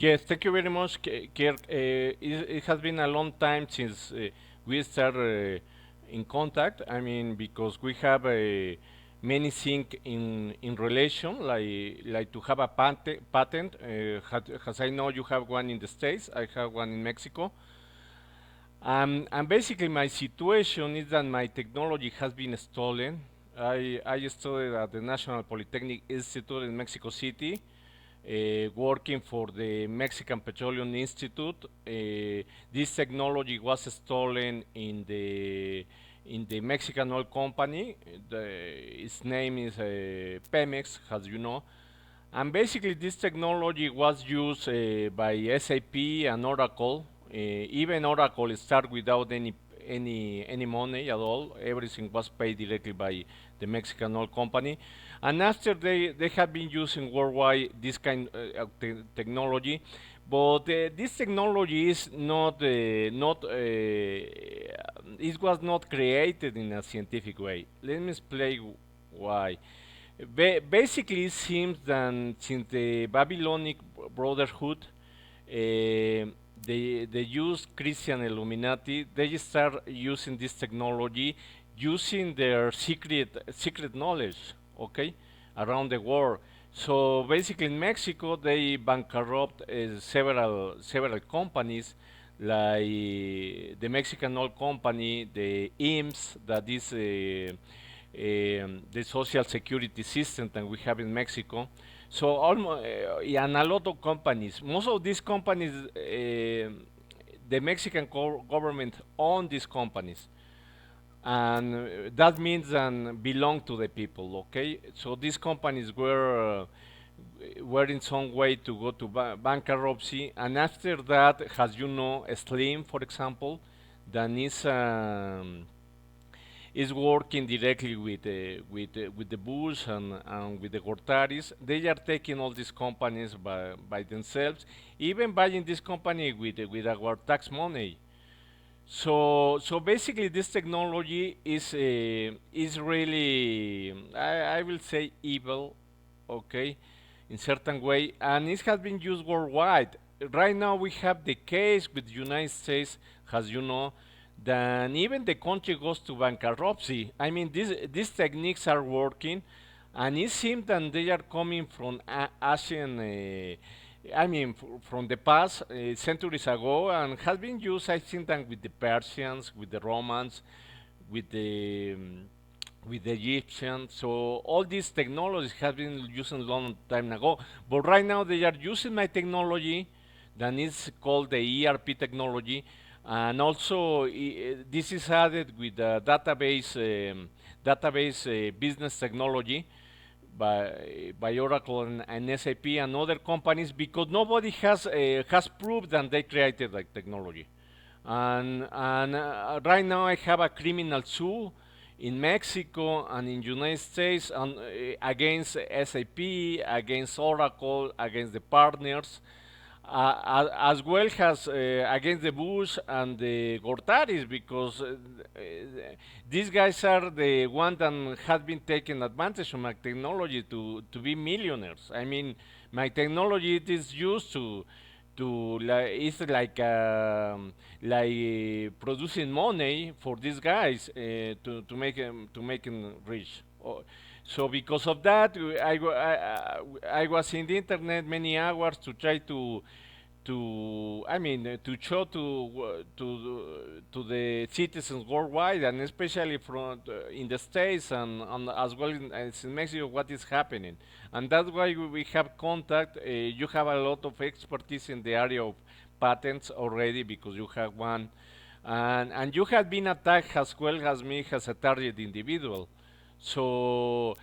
Yes, thank you very much, Kirk. It has been a long time since we started in contact. I mean, because we have many things in relation, like to have a patent. As I know, you have one in the States. I have one in Mexico. And basically, my situation is that my technology has been stolen. I studied at the National Polytechnic Institute in Mexico City, working for the Mexican Petroleum Institute. This technology was stolen in the Mexican oil company. Its name is Pemex, as you know. And basically, this technology was used by SAP and Oracle. Even Oracle started without any money at all. Everything was paid directly by the Mexican oil company. And after they have been using worldwide this kind of technology, but this technology is not it was not created in a scientific way. Let me explain why. Basically, it seems that since the Babylonic Brotherhood, they use Christian Illuminati, they start using this technology, using their secret knowledge, okay, around the world. So basically, in Mexico, they bankrupt several companies, like the Mexican oil company, the IMSS, that is the social security system that we have in Mexico. So almost, and a lot of companies, most of these companies, the Mexican government own these companies, and that means that belong to the people. Okay, so these companies were in some way to go to bankruptcy, and after that, as you know, Slim, for example, that is working directly with the Bush and with the Gortaris. They are taking all these companies by themselves, even buying this company with our tax money. So basically, this technology is really, I will say, evil, okay, in certain way, and it has been used worldwide. Right now, we have the case with the United States, as you know, then even the country goes to bankruptcy. I mean, these techniques are working, and it seems that they are coming from Asian. I mean, from the past centuries ago, and has been used, I think, that with the Persians, with the Romans, with the Egyptians. So all these technologies have been used a long time ago. But right now they are using my technology, that is called the ERP technology, and also this is added with the database business technology by Oracle and SAP and other companies, because nobody has proved that they created that technology. And right now I have a criminal suit in Mexico and in United States and, against SAP, against Oracle, against the partners, as well as against the Bush and the Gortaris, because these guys are the one that have been taking advantage of my technology to be millionaires. I mean, my technology it is used to it's like producing money for these guys to make them rich. So because of that, I was in the internet many hours to try to I mean to show to the citizens worldwide, and especially from in the states and as well as in Mexico, what is happening. And that's why we have contact. You have a lot of expertise in the area of patents already, because you have one, and you have been attacked as well as me as a target individual. So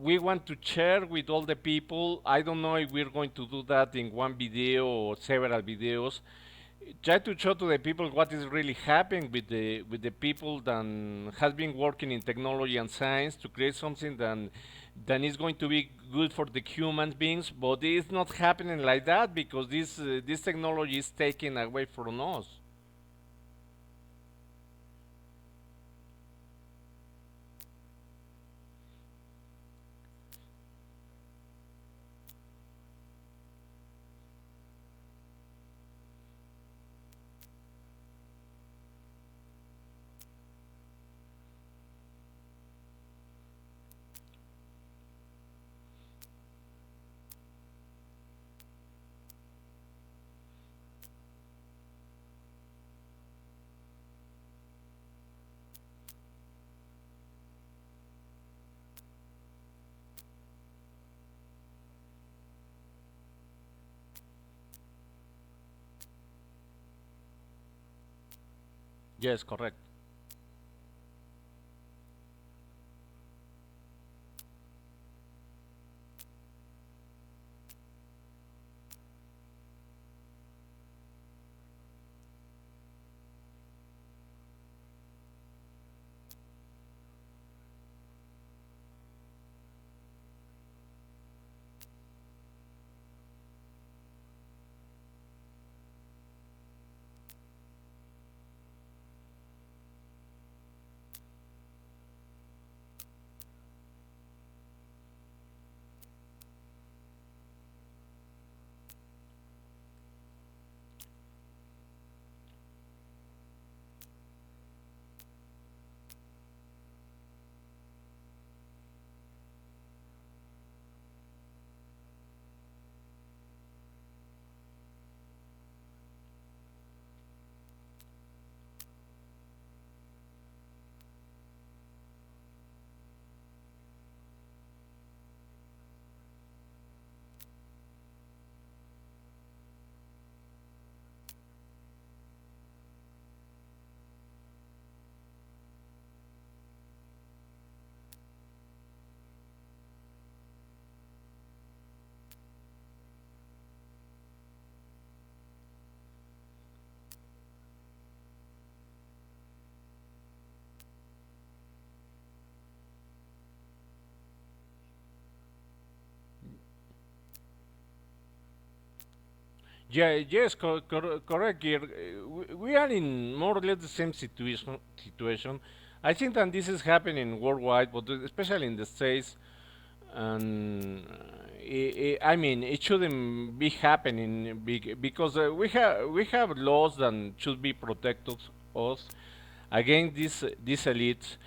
we want to share with all the people. I don't know if we're going to do that in one video or several videos. Try to show to the people what is really happening with the people that has been working in technology and science to create something that is going to be good for the human beings. But it's not happening like that, because this technology is taken away from us. Yes, correct. Yeah, yes, correct. Here. We are in more or less the same situation. I think that this is happening worldwide, but especially in the States. And I mean, it shouldn't be happening because we have laws that should be protected us against these elites.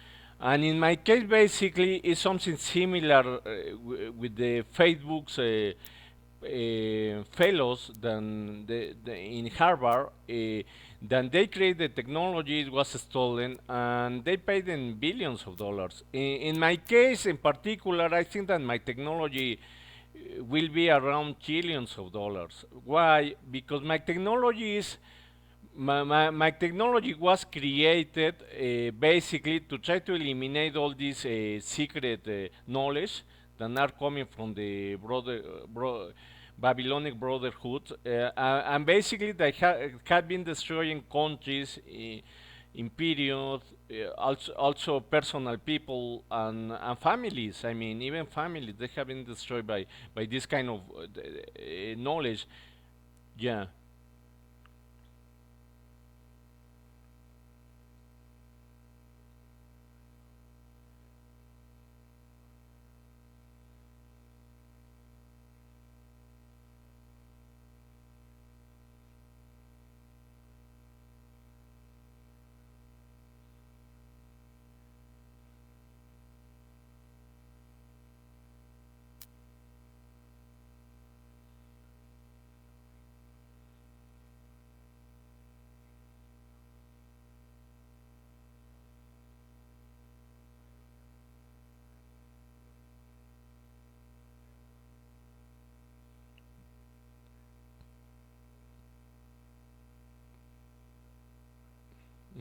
And in my case, basically, it's something similar with the Facebook's fellows than in Harvard. Then they create the technology, it was stolen, and they paid them billions of dollars. In my case, in particular, I think that my technology will be around trillions of dollars. Why? Because my technology was created basically to try to eliminate all this secret knowledge that are coming from the Babylonic Brotherhood, and basically they had been destroying countries, imperiums, also personal people and families. I mean, even families they have been destroyed by this kind of knowledge. Yeah.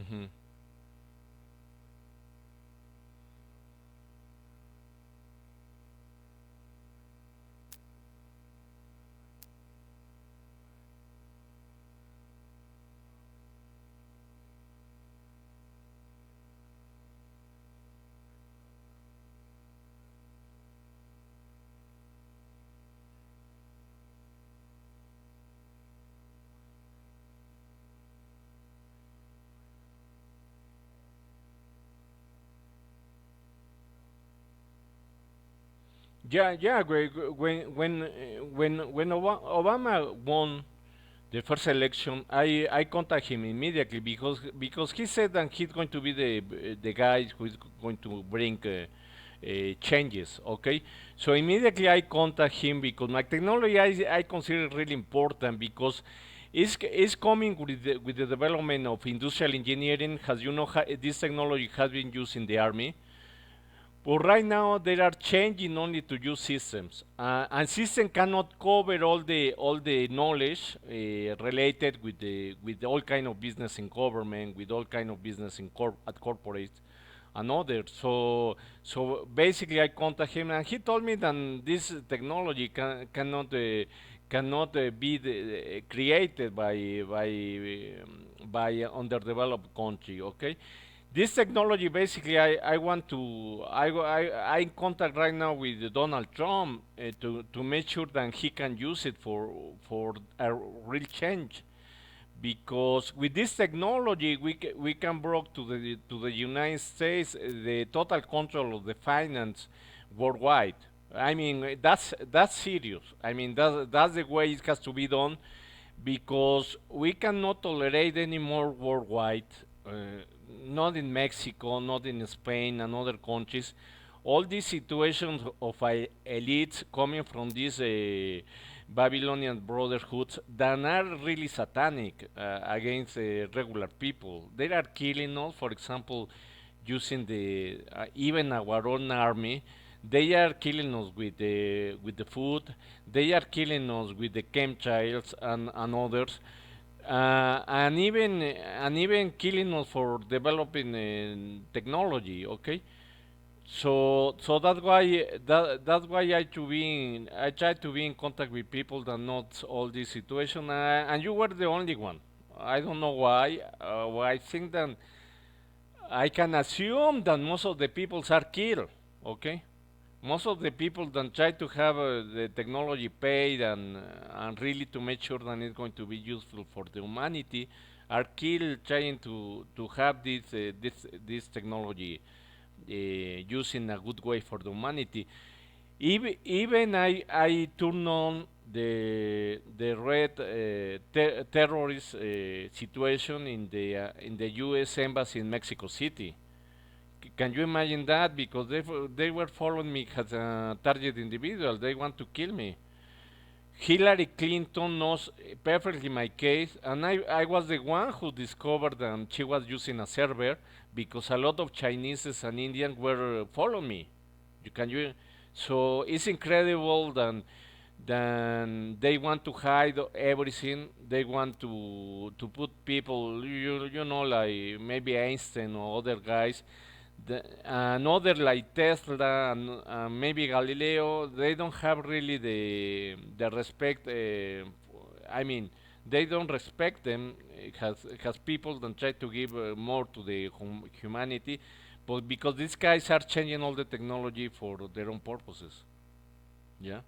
Hmm. Yeah, yeah. When Obama won the first election, I contact him immediately because he said that he's going to be the guy who is going to bring changes. Okay, so immediately I contact him because my technology I consider really important because it's coming with the development of industrial engineering. As you know, this technology has been used in the army But right now they are changing only to use systems, and system cannot cover all the knowledge related with all kind of business in government, with all kind of business at corporate and others. So basically, I contact him, and he told me that this technology cannot be created by underdeveloped country. Okay, this technology basically I want to I in contact right now with Donald Trump to make sure that he can use it for a real change, because with this technology we can bring to the United States the total control of the finance worldwide. I mean that's serious. I mean that's the way it has to be done, because we cannot tolerate anymore worldwide, uh, not in Mexico, not in Spain and other countries, all these situations of elites coming from these Babylonian brotherhoods that are really satanic against regular people. They are killing us, for example, using the even our own army. They are killing us with the food. They are killing us with the chemtrails and others, and even killing us for developing technology. Okay, so that's why I try to be in contact with people that knows all this situation, and you were the only one. I don't know why. I think that I can assume that most of the people are killed. Okay, most of the people that try to have the technology paid and really to make sure that it's going to be useful for the humanity are killed trying to have this technology used in a good way for the humanity. Even I turn on the red terrorist situation in the U.S. embassy in Mexico City. Can you imagine that? Because they were following me as a target individual. They want to kill me. Hillary Clinton knows perfectly my case, and I was the one who discovered that she was using a server, because a lot of Chinese and Indians were following me. So it's incredible that they want to hide everything. They want to put people, like maybe Einstein or other guys, another like Tesla and maybe Galileo. They don't have really the respect. I mean, they don't respect them. It has people that try to give more to the humanity, but because these guys are changing all the technology for their own purposes. Yeah.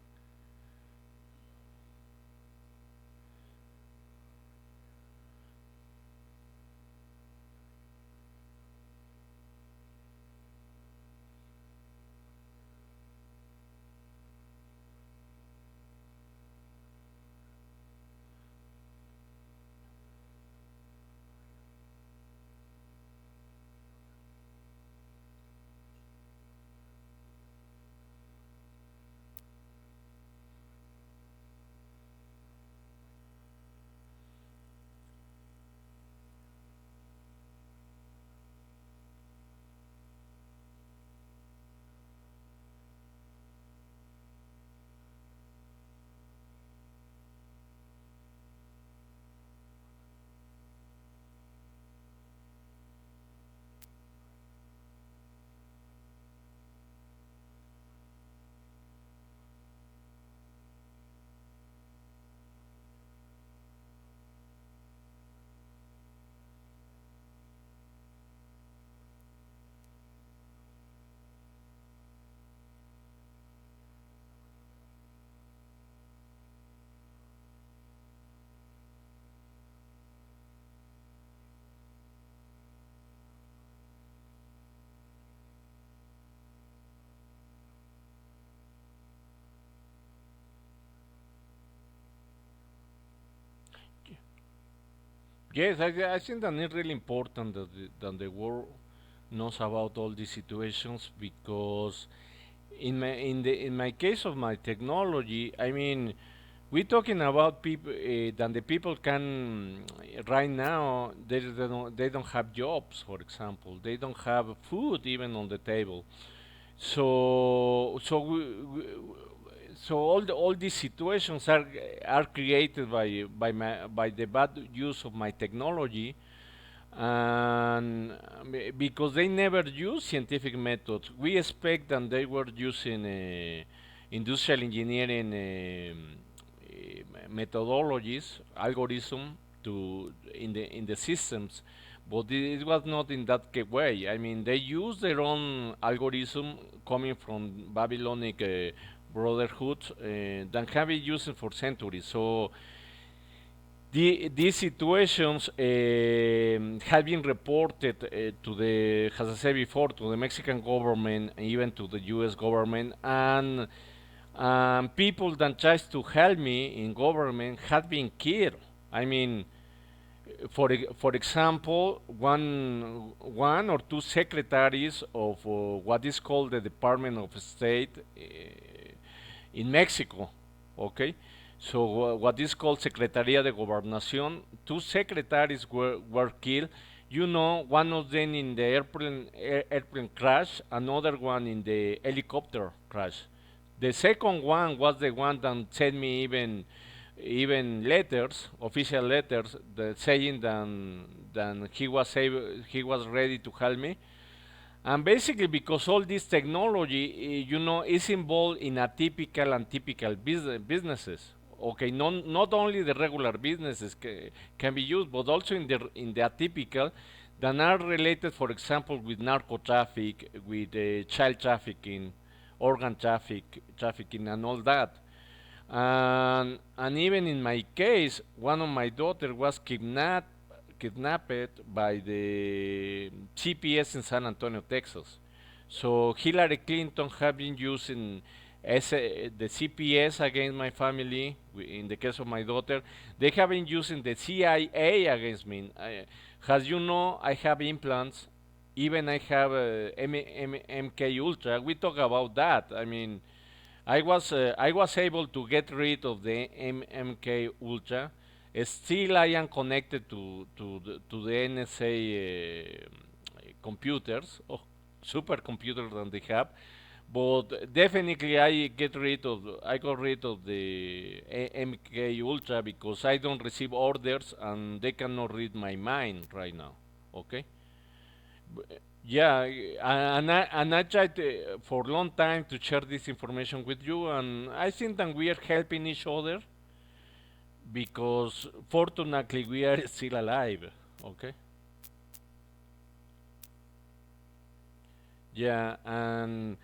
Yes, I think that it's really important that the world knows about all these situations, because in my case of my technology, I mean, we're talking about people that the people can right now they don't have jobs, for example, they don't have food even on the table. So all these situations are created by the bad use of my technology, and because they never use scientific methods. We expect that they were using industrial engineering methodologies, algorithm to in the systems, but it was not in that way. I mean, they use their own algorithm coming from Babylonic Brotherhood that have been used for centuries. So these situations have been reported to the, as I said before, to the Mexican government, even to the U.S. government, and people that tries to help me in government have been killed. I mean, for example, one or two secretaries of what is called the Department of State in Mexico, okay? So what is called Secretaría de Gobernación, two secretaries were killed. You know, one of them in the airplane crash, another one in the helicopter crash. The second one was the one that sent me even letters, official letters, that saying that he was ready to help me. And basically, because all this technology, is involved in atypical and typical businesses. Okay, not only the regular businesses can be used, but also in the atypical that are related, for example, with narco traffic, with child trafficking, trafficking, and all that. And even in my case, one of my daughter was kidnapped by the CPS in San Antonio, Texas. So Hillary Clinton have been using the CPS against my family. In the case of my daughter, they have been using the CIA against me. As you know, I have implants. Even I have MK Ultra. We talk about that. I mean, I was able to get rid of the MK Ultra. Still, I am connected to the NSA computers, supercomputers that they have. But definitely, I got rid of the MK Ultra because I don't receive orders and they cannot read my mind right now. Okay. Yeah, and I tried for a long time to share this information with you, and I think that we are helping each other because fortunately we are still alive. Okay. Yeah, and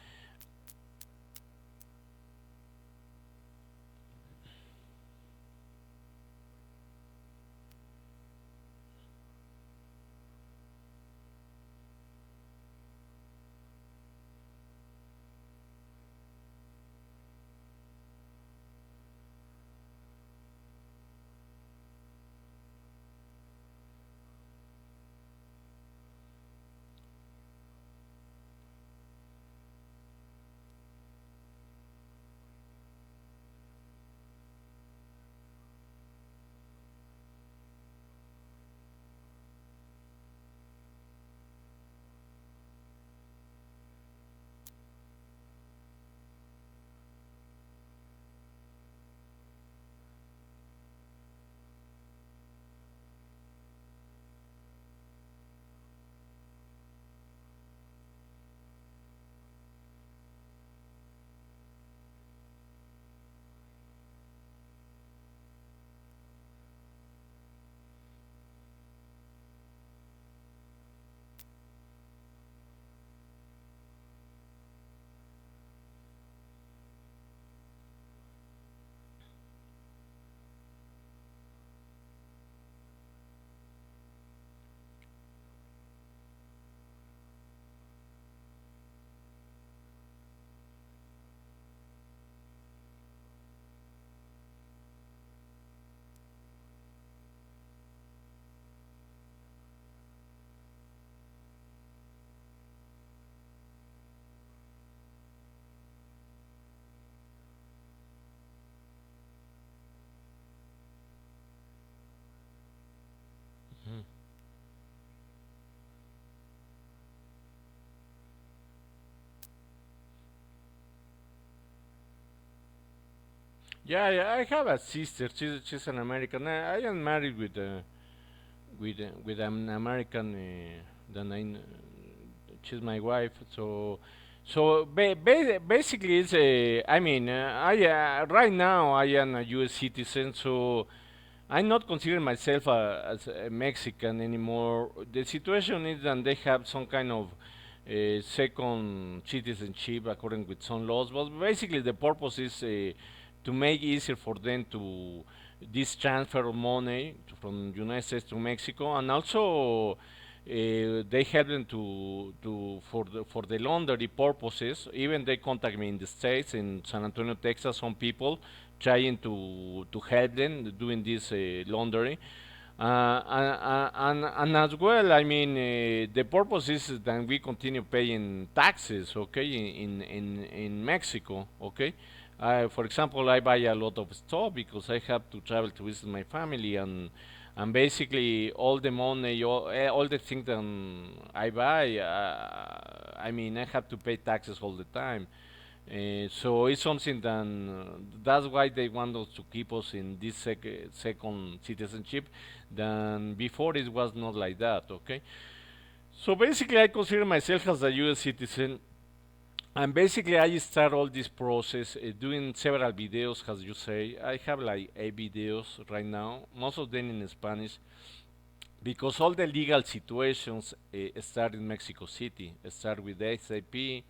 Yeah, yeah, I have a sister. She's an American. I am married with an American. Then she's my wife. Basically, it's I mean, I right now I am a U.S. citizen, so I'm not considering myself as a Mexican anymore. The situation is that they have some kind of second citizenship according with some laws, but basically the purpose is to make easier for them to this transfer of money from United States to Mexico, and also they help them to for the laundry purposes. Even they contact me in the states in San Antonio, Texas. Some people trying to help them doing this laundry. And as well, I mean, the purpose is that we continue paying taxes, okay, in Mexico, okay. For example, I buy a lot of stuff because I have to travel to visit my family, and basically all the money, all the things that I buy, I mean, I have to pay taxes all the time. So it's something that that's why they want us to keep us in this second citizenship. Than before, it was not like that. Okay. So basically, I consider myself as a U.S. citizen, and basically, I start all this process doing several videos, as you say. I have like 8 videos right now, most of them in Spanish, because all the legal situations start in Mexico City. Start with SAP,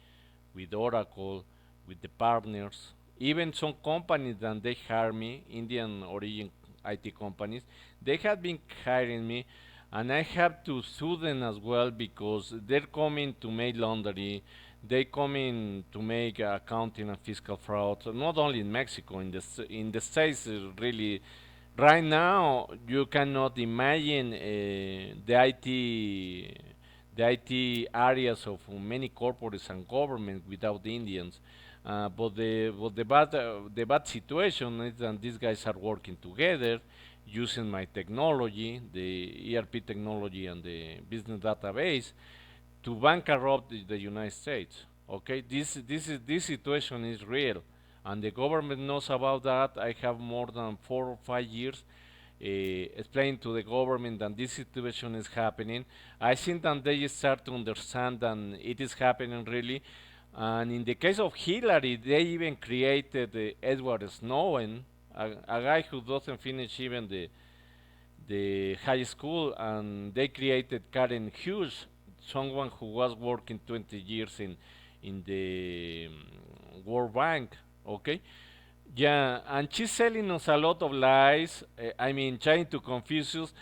with Oracle, with the partners, even some companies that they hire me, Indian origin IT companies, they have been hiring me, and I have to sue them as well because they're coming to make laundry, they coming to make accounting and fiscal fraud, not only in Mexico, in the States, really. Right now, you cannot imagine the IT areas of many corporates and government without Indians. The bad situation is that these guys are working together, using my technology, the ERP technology and the business database, to bankrupt the United States. Okay, this situation is real, and the government knows about that. I have more than 4 or 5 years explaining to the government that this situation is happening. I think that they start to understand that it is happening really. And in the case of Hillary, they even created Edward Snowden, a guy who doesn't finish even the high school, and they created Karen Hughes, someone who was working 20 years in the World Bank. Okay, yeah, and she's selling us a lot of lies. I mean, trying to confuse us.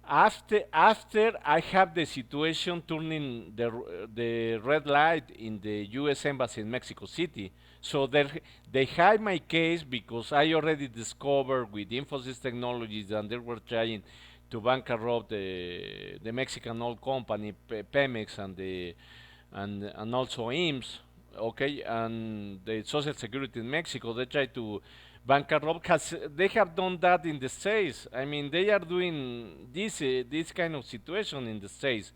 After I have the situation turning the red light in the U.S. embassy in Mexico City, so they hide my case because I already discovered with Infosys Technologies that they were trying to bankrupt the Mexican oil company Pemex and also IMSS, okay, and the Social Security in Mexico. They try to bankrupt because they have done that in the States. I mean, they are doing this kind of situation in the States.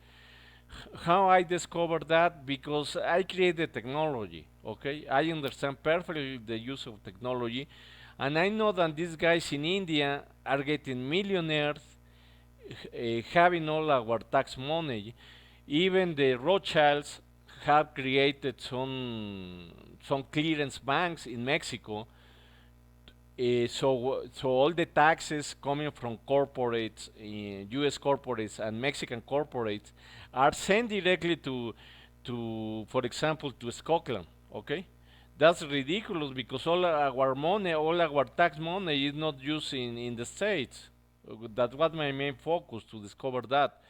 How I discovered that? Because I created technology, okay? I understand perfectly the use of technology, and I know that these guys in India are getting millionaires having all our tax money. Even the Rothschilds have created some clearance banks in Mexico. So all the taxes coming from corporates, U.S. corporates and Mexican corporates, are sent directly for example, to Scotland. Okay, that's ridiculous because all our money, all our tax money, is not used in the states. That was my main focus to discover that.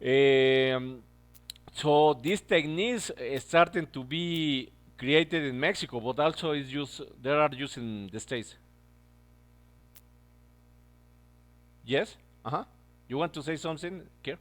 Um, so these techniques starting to be created in Mexico, but also is used. There are used in the states. Yes. Uh huh. You want to say something, Kier?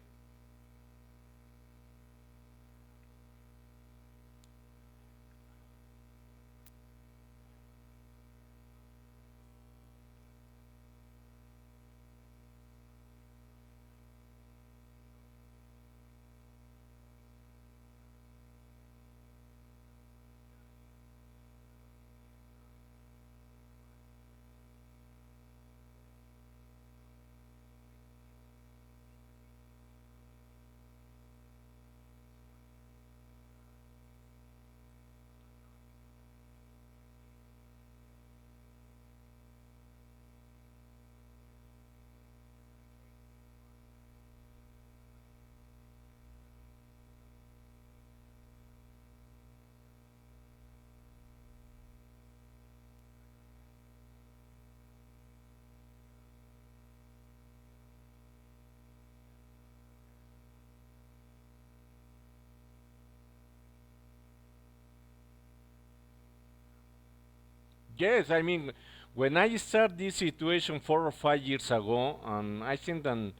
Yes, I mean, when I start this situation 4 or 5 years ago, and I think that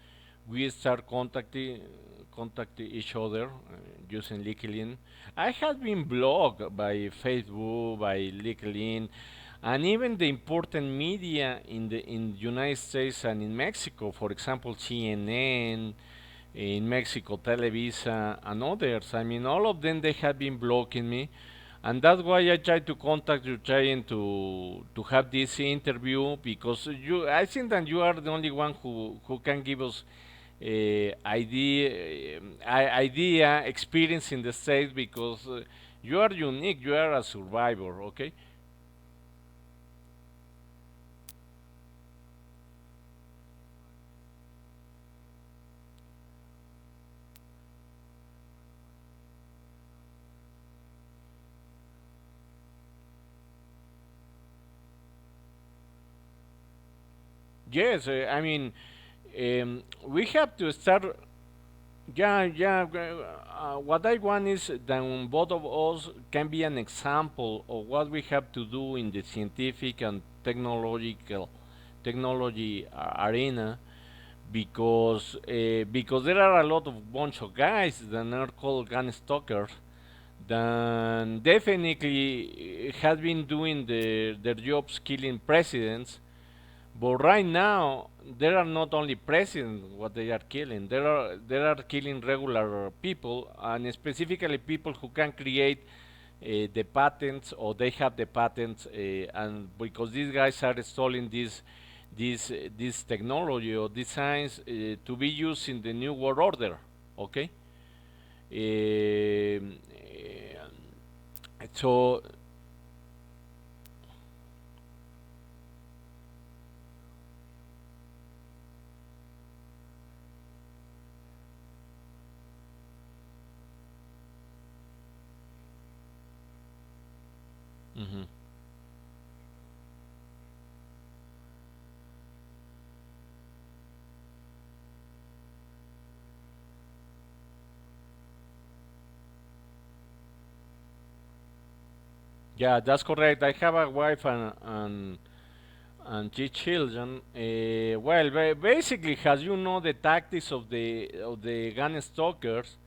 we start contact each other using LinkedIn. I have been blocked by Facebook, by LinkedIn, and even the important media in the United States and in Mexico, for example, CNN, in Mexico, Televisa, and others. I mean, all of them they have been blocking me, and that's why I try to contact you, trying to have this interview because you. I think that you are the only one who can give us idea experience in the States because you are unique. You are a survivor. Okay. Yes, I mean, we have to start. Yeah, yeah. What I want is that both of us can be an example of what we have to do in the scientific and technology arena, because there are a lot of bunch of guys that are called gun stalkers that definitely has been doing their jobs killing presidents, but right now, there are not only presidents what they are killing. There are killing regular people, and specifically people who can create the patents or they have the patents, and because these guys are installing this technology or these science to be used in the new world order. Okay. Um, so. Mhm. Yeah, that's correct. I have a wife and 3 children. Well, basically, as you know, the tactics of the gun stalkers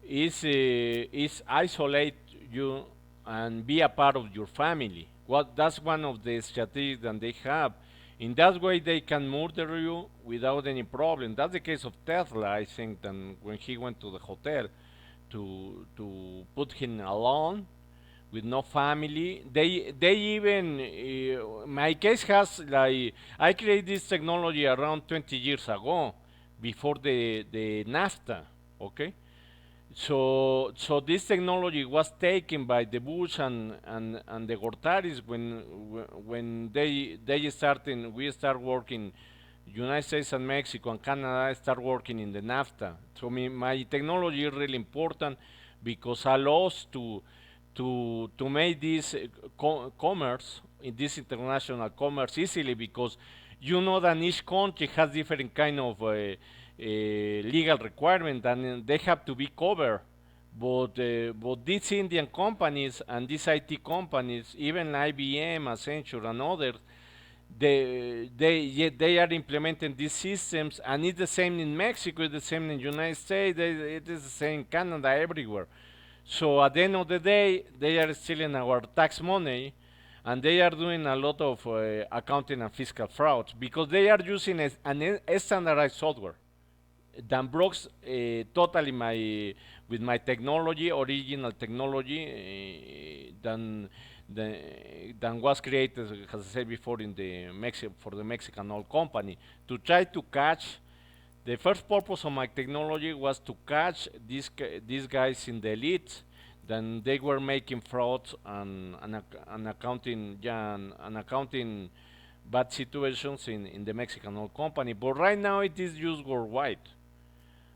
is isolate you and be a part of your family. What that's one of the strategies that they have. In that way, they can murder you without any problem. That's the case of Tesla, I think. That when he went to the hotel to put him alone with no family. They even my case has like I created this technology around 20 years ago, before the NAFTA. Okay, so this technology was taken by the Bush and the Gortaris when they started we start working. United States and Mexico and Canada start working in the NAFTA. So my technology is really important because allows to make this commerce in this international commerce easily, because you know that each country has different kind of legal requirement and they have to be covered. But these Indian companies and these IT companies, even IBM, Accenture, and others, they are implementing these systems, and it's the same in Mexico, it's the same in the United States, it is the same in Canada, everywhere. So at the end of the day, they are stealing our tax money, and they are doing a lot of accounting and fiscal frauds because they are using a standardized software that blocks totally my with my technology, original technology, than was created, as I said before, in the for the Mexican oil company to try to catch. The first purpose of my technology was to catch these guys in the elite. Then they were making frauds and accounting, yeah, and accounting bad situations in the Mexican oil company. But right now it is used worldwide,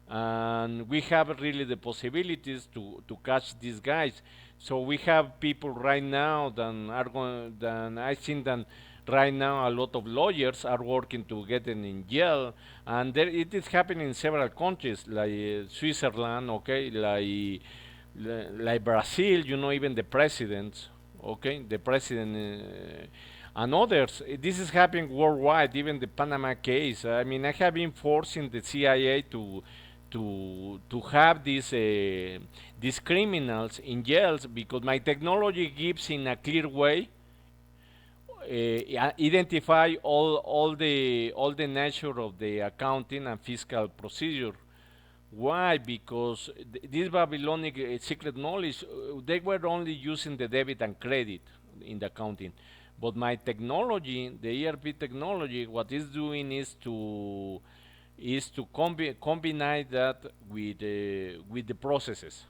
and we have really the possibilities to catch these guys. So we have people right now that are going. That I think that right now a lot of lawyers are working to get them in jail, and there, it is happening in several countries like Switzerland, okay, like Brazil. You know, even the presidents. okay, the president and others. This is happening worldwide, even the Panama case. I mean, I have been forcing the CIA to have these criminals in jails because my technology gives in a clear way identify all the nature of the accounting and fiscal procedure. Why? Because this Babylonic secret knowledge, they were only using the debit and credit in the accounting. But my technology, the ERP technology, what it's doing is to combine that with the processes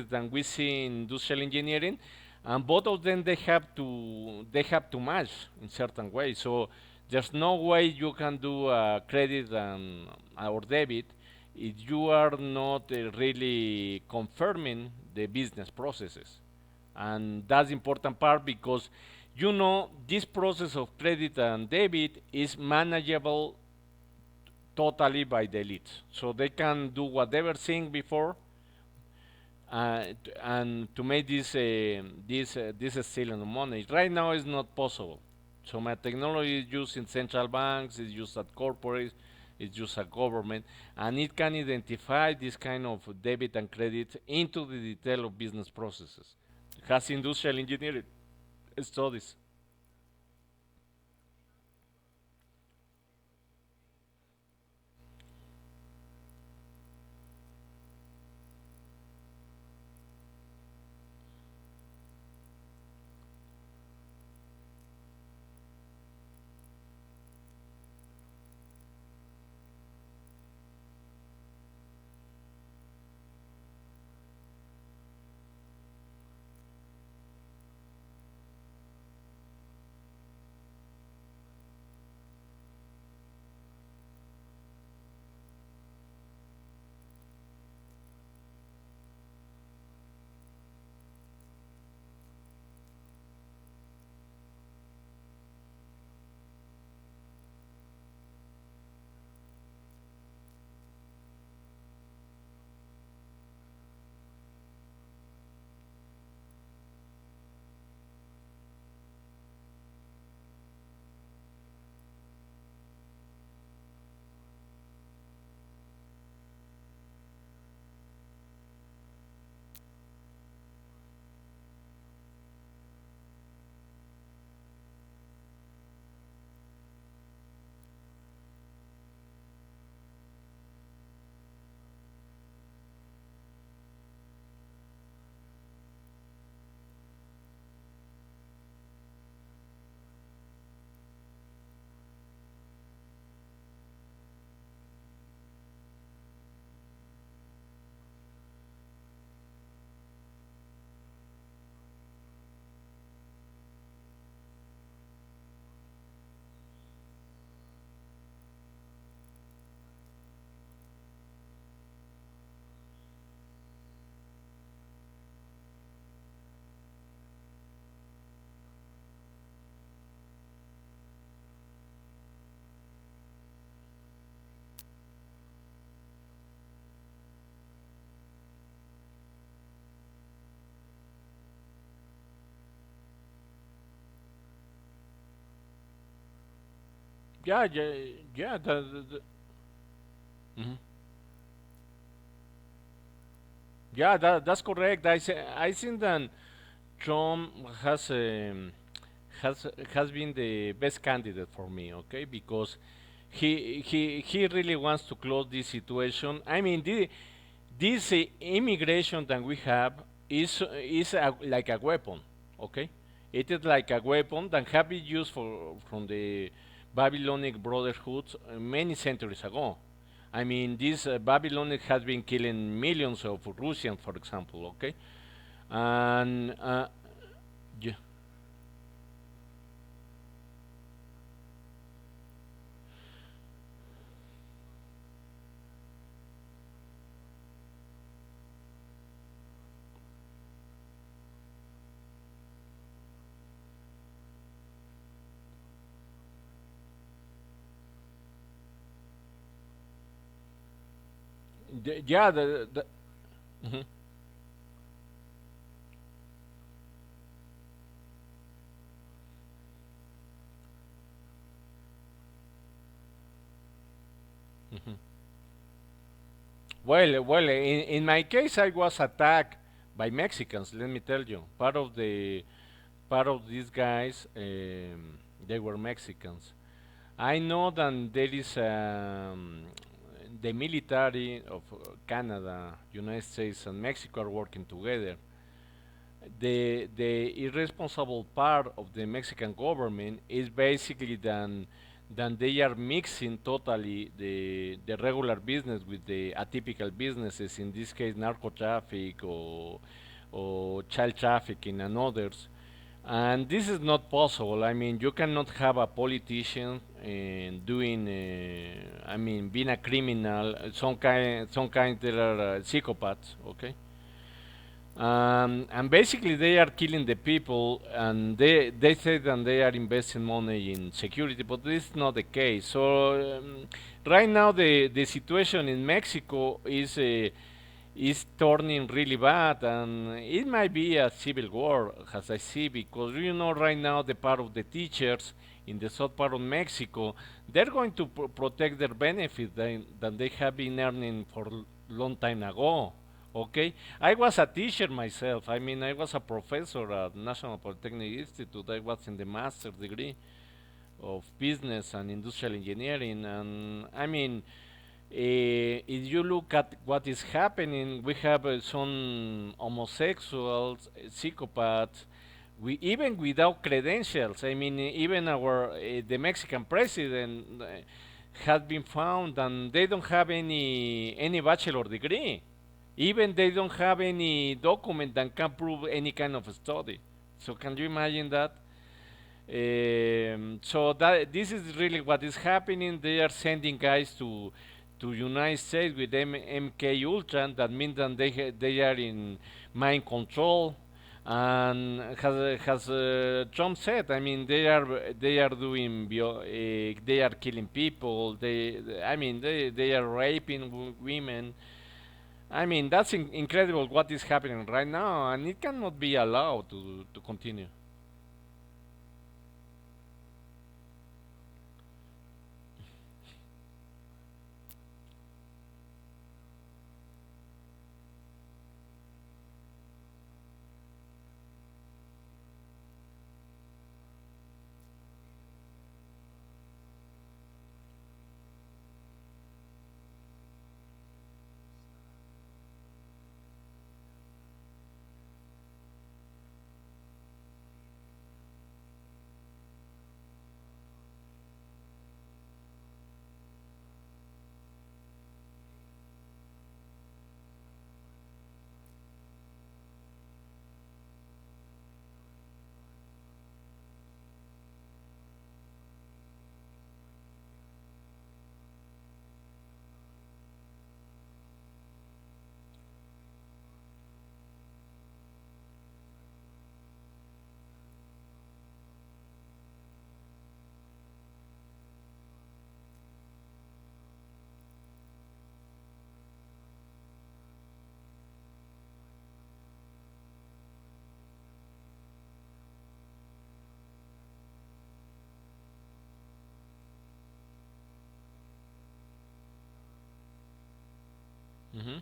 that we see in industrial engineering, and both of them they have to match in certain way. So there's no way you can do credit and or debit if you are not really confirming the business processes. And that's the important part because this process of credit and debit is manageable totally by the elite. So they can do whatever thing before and to make this stealing of money. Right now is not possible. So my technology is used in central banks, is used at corporates, it's used at government, and it can identify this kind of debit and credit into the detail of business processes. It has industrial engineering studies. Yeah, yeah, yeah. Mhm. Yeah, that's correct. I think that Trump has um, has been the best candidate for me. Okay, because he really wants to close this situation. I mean, this immigration that we have is like a weapon. Okay, it is like a weapon that have been used from the Babylonic Brotherhood many centuries ago. I mean, this Babylonic has been killing millions of Russians, for example. Okay, and yeah, yeah, mhm. In my case, I was attacked by Mexicans. Let me tell you, part of these guys, they were Mexicans. I know that there is the military of Canada, United States, and Mexico are working together. The irresponsible part of the Mexican government is basically than they are mixing totally the regular business with the atypical businesses, in this case narco traffic or child trafficking and others. And this is not possible. I mean, you cannot have a politician doing, I mean, being a criminal. Some kind there are psychopaths. Okay, and basically they are killing the people, and they say that they are investing money in security, but this is not the case. So right now the situation in Mexico is turning really bad, and it might be a civil war, as I see, because right now the part of the teachers in the south part of Mexico, they're going to protect their benefits that they have been earning for long time ago. Okay, I was a teacher myself. I mean, I was a professor at National Polytechnic Institute. I was in the master's degree of business and industrial engineering, and I mean, if you look at what is happening, we have some homosexuals, psychopaths, even without credentials. I mean, even our the Mexican president has been found, and they don't have any bachelor degree. Even they don't have any document that can prove any kind of study. So can you imagine that? So that this is really what is happening. They are sending guys to United States with MK Ultra. That means that they are in mind control. And has Trump said? I mean, they are doing they are killing people. I mean, they are raping women. I mean, that's incredible what is happening right now, and it cannot be allowed to continue. Hmm.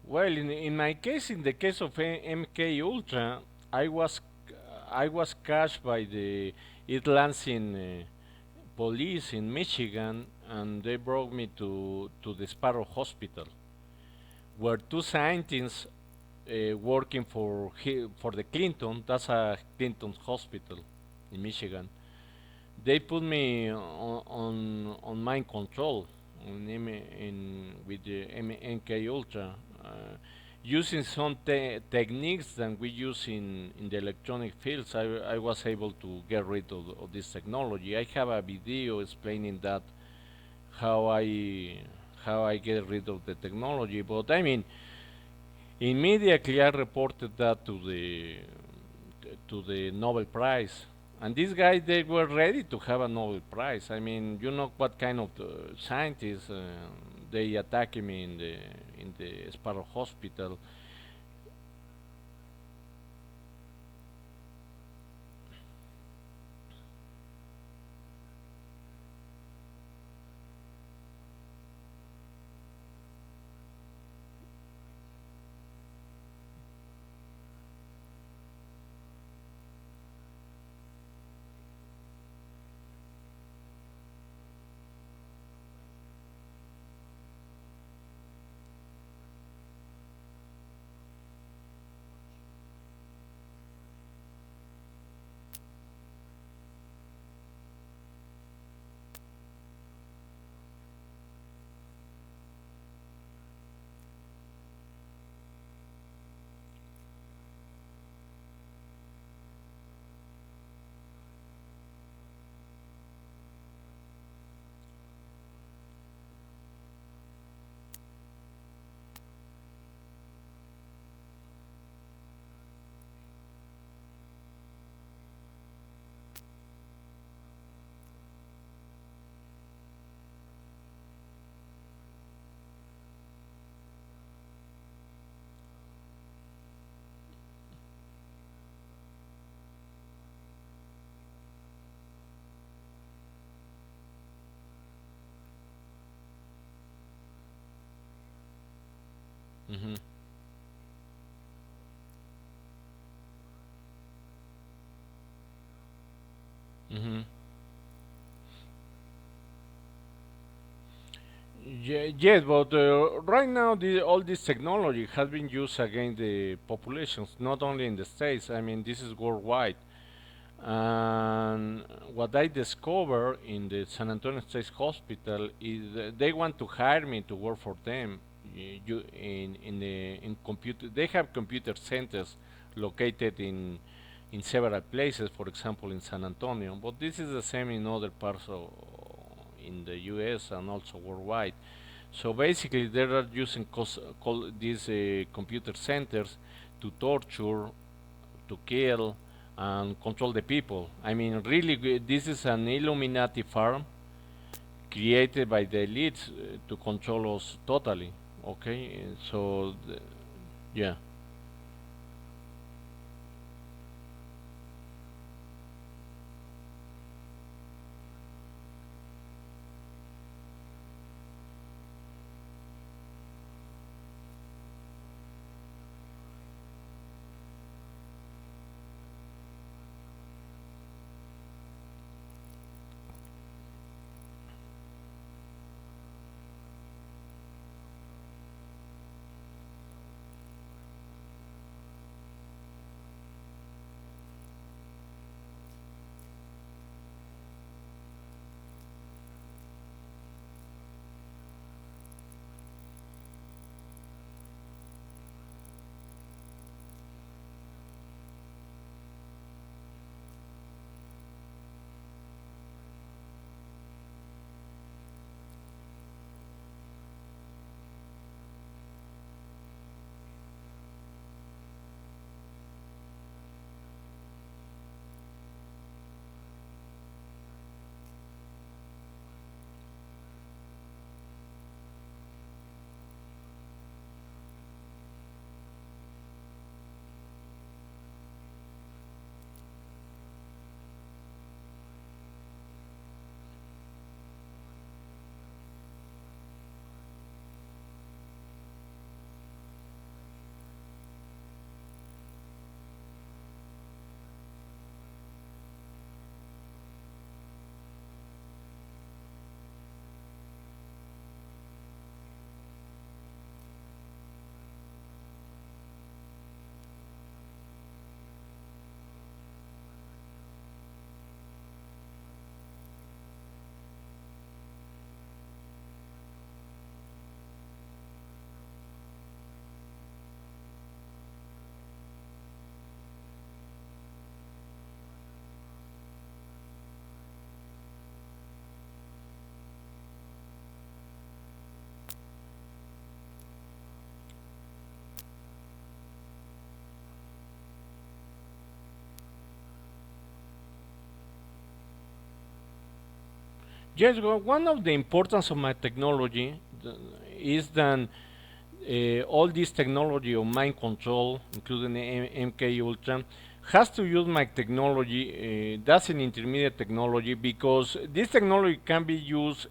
Well, in my case, in the case of MK Ultra, I was I was catched by the East Lansing police in Michigan, and they brought me to the Sparrow Hospital, where two scientists working for the Clinton. That's a Clinton's hospital in Michigan. They put me on mind control with the NK Ultra, using some techniques that we use in the electronic fields. I was able to get rid of this technology. I have a video explaining that how I how I get rid of the technology. But I mean, immediately I reported that to the Nobel Prize. And these guys, they were ready to have a Nobel Prize. I mean, you know what kind of scientists they attacked me in the Sparrow Hospital. Hmm. Hmm. Yes, but right now all this technology has been used against the populations, not only in the States. I mean, this is worldwide. And what I discovered in the San Antonio State Hospital is that they want to hire me to work for them. In computer, they have computer centers located in several places. For example, in San Antonio, but this is the same in other parts of in the U.S. and also worldwide. So basically, they are using these computer centers to torture, to kill, and control the people. I mean, really, this is an Illuminati farm created by the elites to control us totally. Okay, so yeah. Yes, well, one of the importance of my technology is that all this technology of mind control, including MK Ultra, has to use my technology. That's an intermediate technology because this technology can be used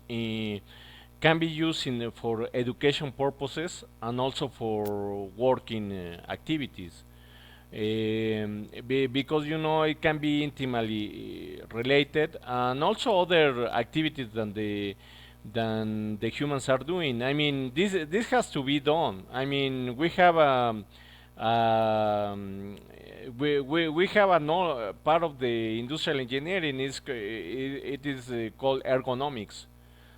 for education purposes and also for working activities. Because it can be intimately related and also other activities than the humans are doing. I mean, this has to be done. I mean, um, we have a no, part of the industrial engineering it is called ergonomics,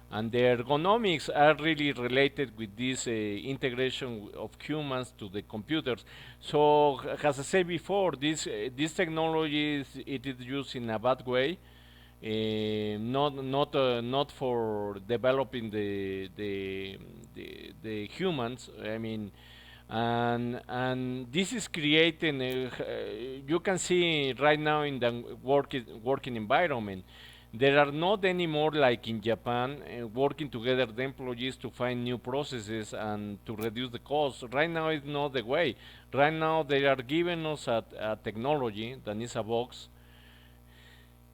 and the ergonomics are really related with this integration of humans to the computers. So, as I said before, this technology it is used in a bad way, not for developing the humans. I mean, and this is creating. You can see right now in the working environment. There are not anymore like in Japan working together the employees to find new processes and to reduce the cost. Right now it's not the way. Right now they are giving us a technology that is a box,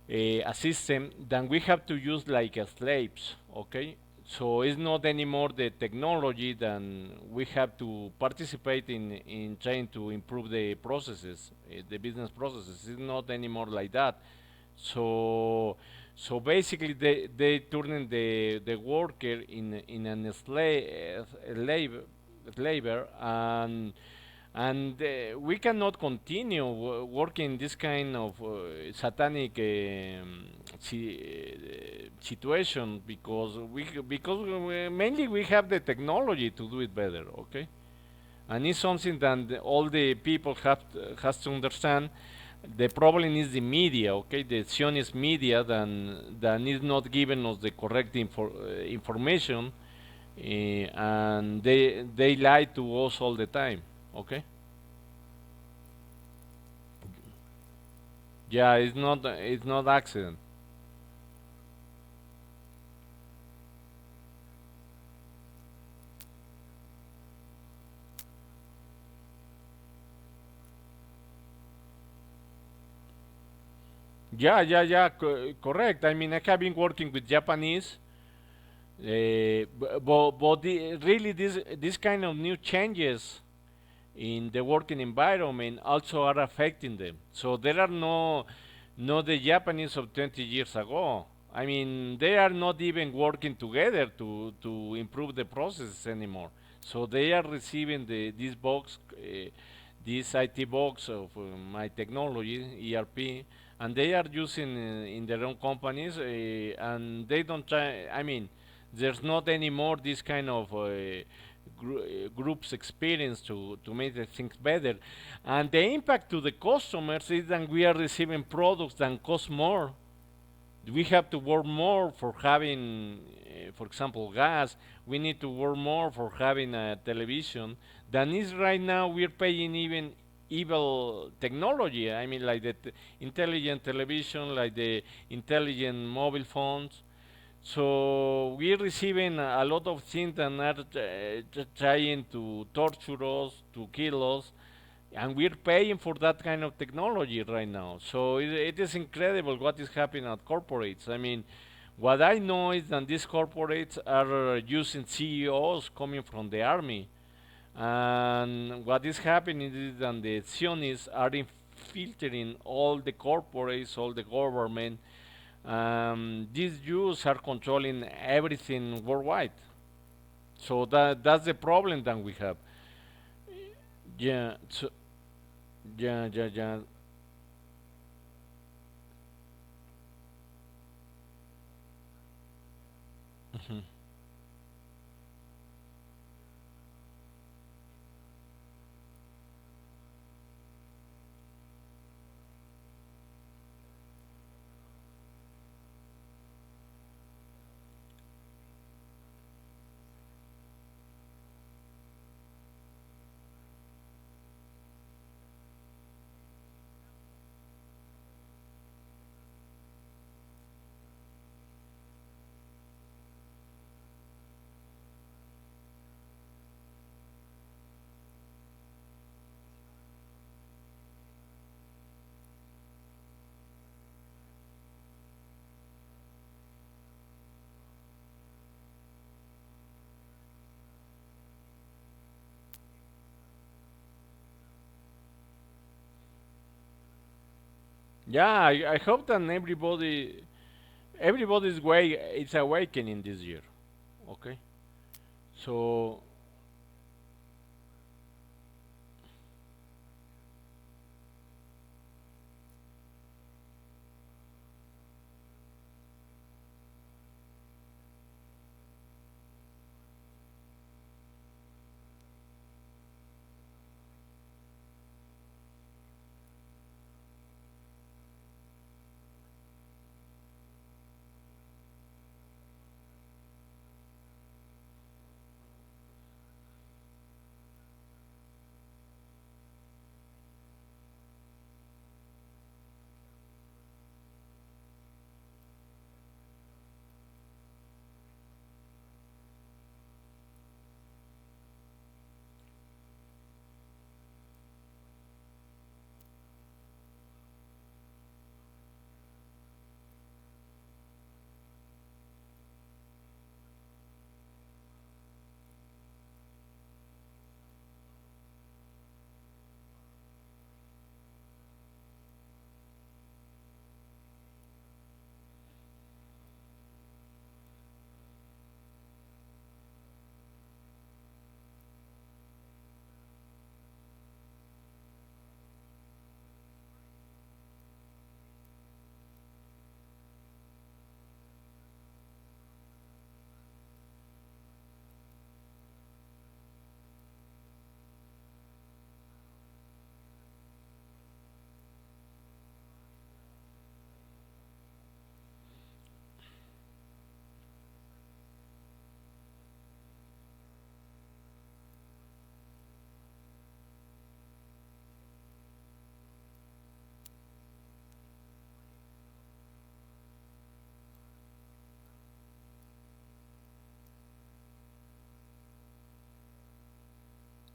a system that we have to use like as slaves, okay? So it's not anymore the technology than we have to participate in trying to improve the processes, the business processes. It's not anymore like that. So so basically they turning the worker in an slaver, and we cannot continue working this kind of satanic situation because mainly we have the technology to do it better, okay? And it's something that all the people has to understand. The problem is the media, okay? The Zionist media that is not giving us the correct information, and they lie to us all the time, okay? Yeah, it's not accident. Yeah, yeah, yeah, correct. I mean, I have been working with Japanese, but really this kind of new changes in the working environment also are affecting them. So there are no the Japanese of 20 years ago. I mean, they are not even working together to improve the processes anymore. So they are receiving this box, this IT box of my technology, ERP, and they are using in their own companies, and they don't try. I mean, there's not anymore this kind of groups experience to make the things better, and the impact to the customers is that we are receiving products that cost more. We have to work more for having, for example, gas. We need to work more for having a television than is right now. We're paying even evil technology. I mean, like the intelligent television, like the intelligent mobile phones. So we're receiving a lot of things that are trying to torture us, to kill us, and we're paying for that kind of technology right now. So it is incredible what is happening at corporates. I mean, what I know is that these corporates are using CEOs coming from the army, and what is happening is that the Zionists are infiltrating all the corporates, all the government. These Jews are controlling everything worldwide. So that's the problem that we have. Yeah. So yeah, yeah, yeah. Mhm. Yeah, I hope that everybody's way is awakening this year. Okay, so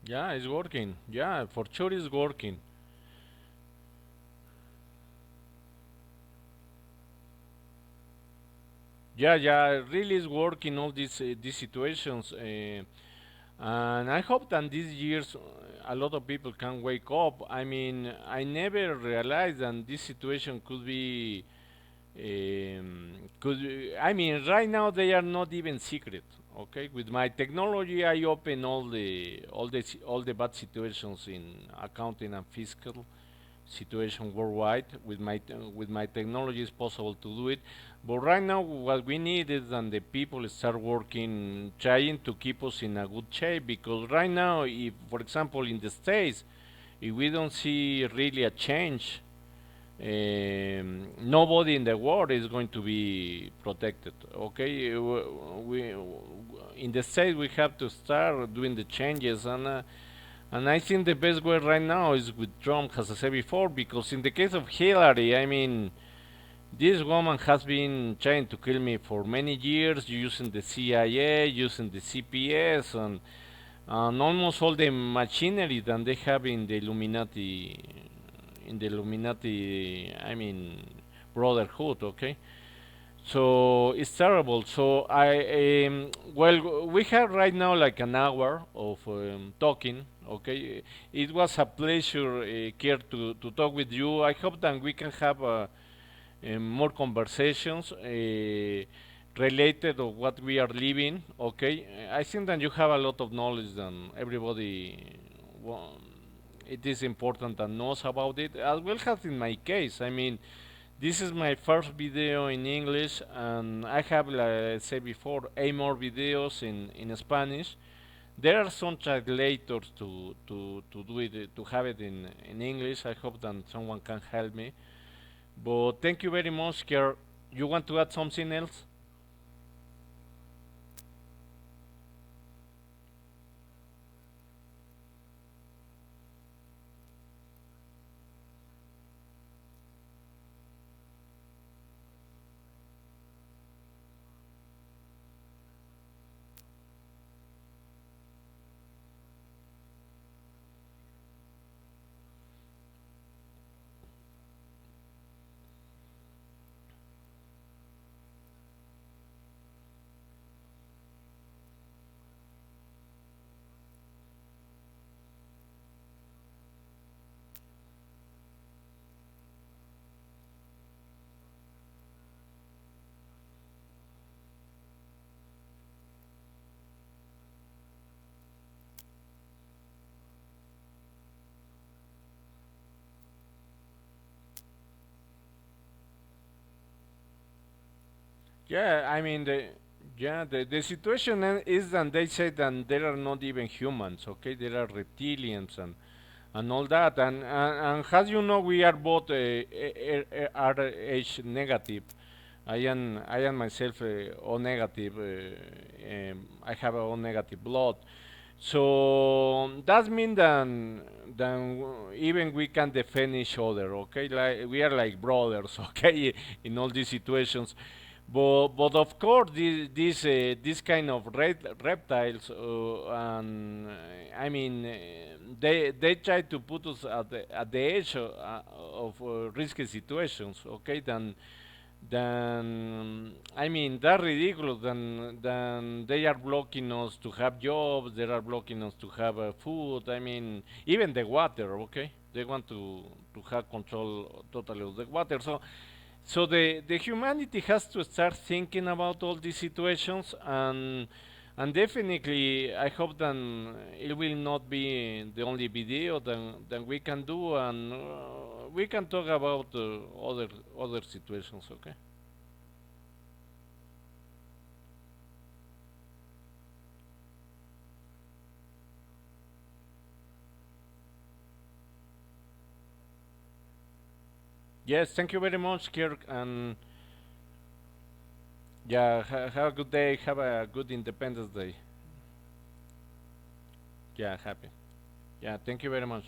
yeah, it's working. Yeah, for sure it's working. Yeah, yeah, really is working all these situations. And I hope that these years a lot of people can wake up. I mean, I never realized that this situation I mean, right now they are not even secret. Okay, with my technology, I open all the bad situations in accounting and fiscal situation worldwide. With my technology, it's possible to do it. But right now, what we need is that the people start working, trying to keep us in a good shape. Because right now, if for example in the states, if we don't see really a change, nobody in the world is going to be protected. Okay, we in the states we have to start doing the changes, and I think the best way right now is with Trump, as I said before, because in the case of Hillary, I mean, this woman has been trying to kill me for many years using the CIA, using the CPS, and almost all the machinery that they have in the Illuminati, I mean, Brotherhood, okay? So it's terrible. So well, we have right now like an hour of talking. Okay, it was a pleasure, Kier, to talk with you. I hope that we can have more conversations related of what we are living. Okay, I think that you have a lot of knowledge than everybody. wa- it is important that knows about it as well as in my case. I mean, this is my first video in English, and I have, like I said before, 8 more videos in Spanish. There are some translators to do it, to have it in English. I hope that someone can help me. But thank you very much, Kier. You want to add something else? Yeah, I mean the situation is that they say that there are not even humans, okay? There are reptilians and all that, and as you know, we are both Rh negative. I am myself O negative. I have a O negative blood, so that means that even we can defend each other, okay? Like we are like brothers, okay, in all these situations. But of course, this kind of reptiles, and I mean, they try to put us at the edge of risky situations, okay? Then I mean that's ridiculous. Then they are blocking us to have jobs. They are blocking us to have food. I mean, even the water. Okay, they want to have control totally of the water. So the humanity has to start thinking about all these situations, and definitely I hope that it will not be the only video that we can do, and we can talk about other situations. Okay. Yes, thank you very much, Kirk, and yeah, have a good day. Have a good Independence Day. Yeah, happy. Yeah, thank you very much.